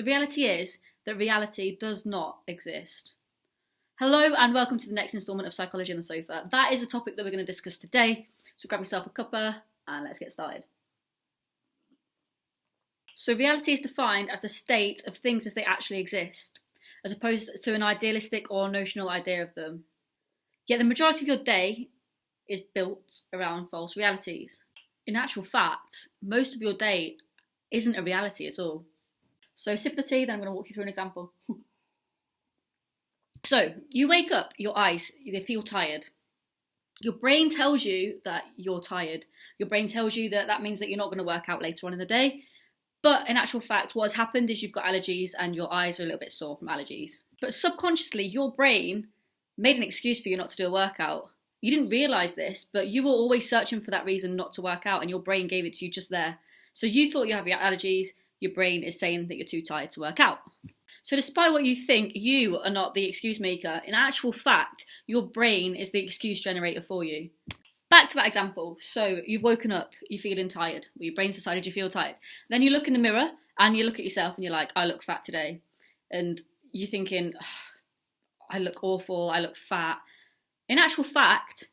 The reality is that reality does not exist. Hello and welcome to the next instalment of Psychology on the Sofa. That is the topic that we're going to discuss today. So grab yourself a cuppa and let's get started. So reality is defined as the state of things as they actually exist, as opposed to an idealistic or notional idea of them. Yet the majority of your day is built around false realities. In actual fact, most of your day isn't a reality at all. So sip the tea, then I'm going to walk you through an example. So you wake up, your eyes, they feel tired. Your brain tells you that you're tired. Your brain tells you that that means that you're not going to work out later on in the day. But in actual fact, what has happened is you've got allergies and your eyes are a little bit sore from allergies. But subconsciously, your brain made an excuse for you not to do a workout. You didn't realise this, but you were always searching for that reason not to work out and your brain gave it to you just there. So you thought you have your allergies, your brain is saying that you're too tired to work out. So despite what you think, you are not the excuse maker. In actual fact, your brain is the excuse generator for you. Back to that example. So you've woken up, you're feeling tired. Well, your brain's decided you feel tired. Then you look in the mirror and you look at yourself and you're like, I look fat today. And you're thinking, I look awful, I look fat. In actual fact,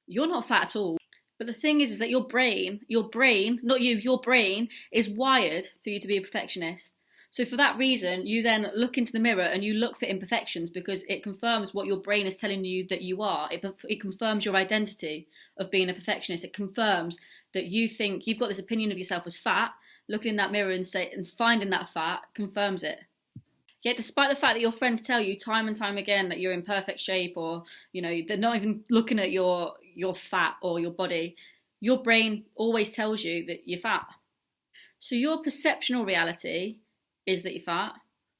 you're not fat at all. But the thing is that your brain, not you, your brain is wired for you to be a perfectionist. So for that reason, you then look into the mirror and you look for imperfections because it confirms what your brain is telling you that you are. It confirms your identity of being a perfectionist. It confirms that you think you've got this opinion of yourself as fat. Looking in that mirror and finding that fat confirms it. Yet despite the fact that your friends tell you time and time again that you're in perfect shape or, they're not even looking at your fat or your body, your brain always tells you that you're fat. So your perceptual reality is that you're fat,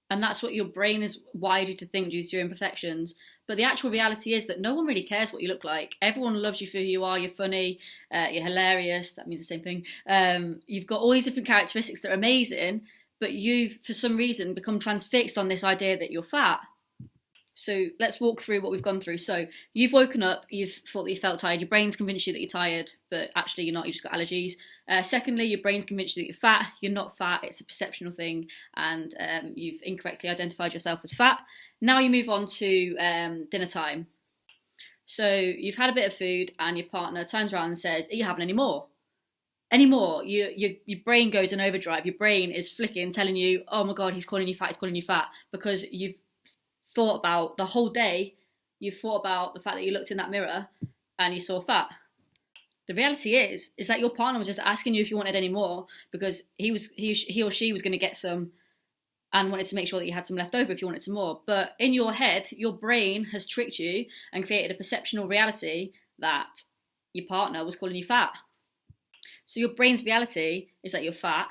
and that's what your brain is wired you to think due to your imperfections. But the actual reality is that no one really cares what you look like. Everyone loves you for who you are. You're funny, you're hilarious. That means the same thing. You've got all these different characteristics that are amazing, but you've, for some reason, become transfixed on this idea that you're fat. So let's walk through what we've gone through. So you've woken up, you've thought that you felt tired, your brain's convinced you that you're tired, but actually you're not, you just got allergies. Secondly, your brain's convinced you that you're fat, you're not fat, it's a perceptual thing, and you've incorrectly identified yourself as fat. Now you move on to dinner time. So you've had a bit of food and your partner turns around and says, are you having any more? Your brain goes in overdrive. Your brain is flicking, telling you, oh my God, he's calling you fat, because you've thought about the whole day, you've thought about the fact that you looked in that mirror and you saw fat. The reality is that your partner was just asking you if you wanted any more because he or she was going to get some and wanted to make sure that you had some left over if you wanted some more. But in your head, your brain has tricked you and created a perceptual reality that your partner was calling you fat. So your brain's reality is that you're fat.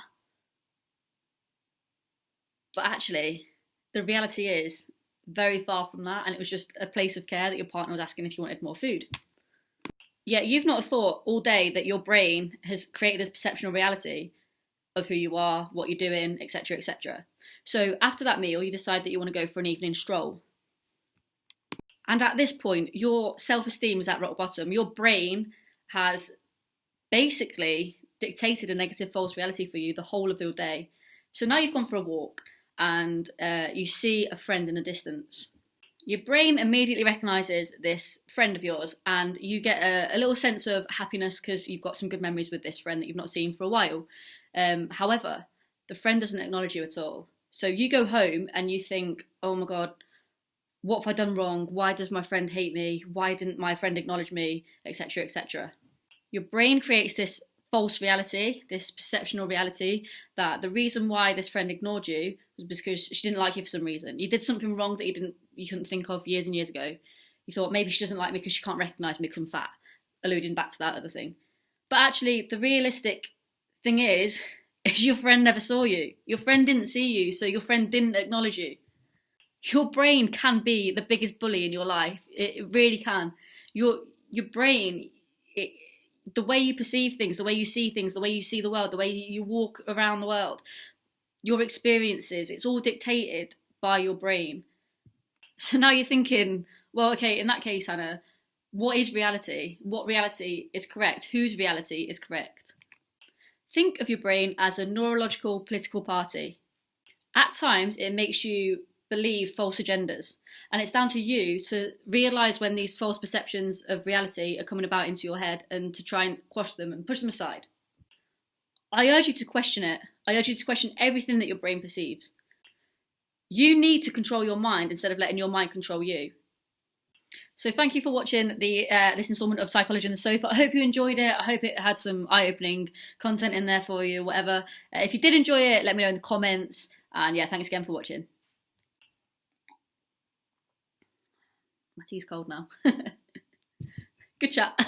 But actually, the reality is very far from that, and it was just a place of care that your partner was asking if you wanted more food. Yet you've not thought all day that your brain has created this perceptual reality of who you are, what you're doing, etc., etc. So after that meal, you decide that you want to go for an evening stroll. And at this point, your self-esteem is at rock bottom. Your brain has basically dictated a negative false reality for you the whole of your day. So now you've gone for a walk and you see a friend in the distance. Your brain immediately recognises this friend of yours and you get a little sense of happiness because you've got some good memories with this friend that you've not seen for a while. However, the friend doesn't acknowledge you at all. So you go home and you think, oh my God, what have I done wrong? Why does my friend hate me? Why didn't my friend acknowledge me? Etc., etc. Your brain creates this false reality, this perceptual reality, that the reason why this friend ignored you was because she didn't like you for some reason. You did something wrong that you couldn't think of years and years ago. You thought maybe she doesn't like me because she can't recognise me because I'm fat, alluding back to that other thing. But actually, the realistic thing is your friend never saw you. Your friend didn't see you, so your friend didn't acknowledge you. Your brain can be the biggest bully in your life. It really can. Your brain, the way you perceive things, the way you see things, the way you see the world, the way you walk around the world, your experiences, it's all dictated by your brain. So now you're thinking, well, okay, in that case, Hannah, what is reality? What reality is correct? Whose reality is correct? Think of your brain as a neurological political party. At times, it makes you believe false agendas. And it's down to you to realise when these false perceptions of reality are coming about into your head and to try and quash them and push them aside. I urge you to question it. I urge you to question everything that your brain perceives. You need to control your mind instead of letting your mind control you. So thank you for watching this installment of Psychology on the Sofa. I hope you enjoyed it. I hope it had some eye-opening content in there for you, whatever. If you did enjoy it, let me know in the comments. And yeah, thanks again for watching. My tea's cold now. Good chat.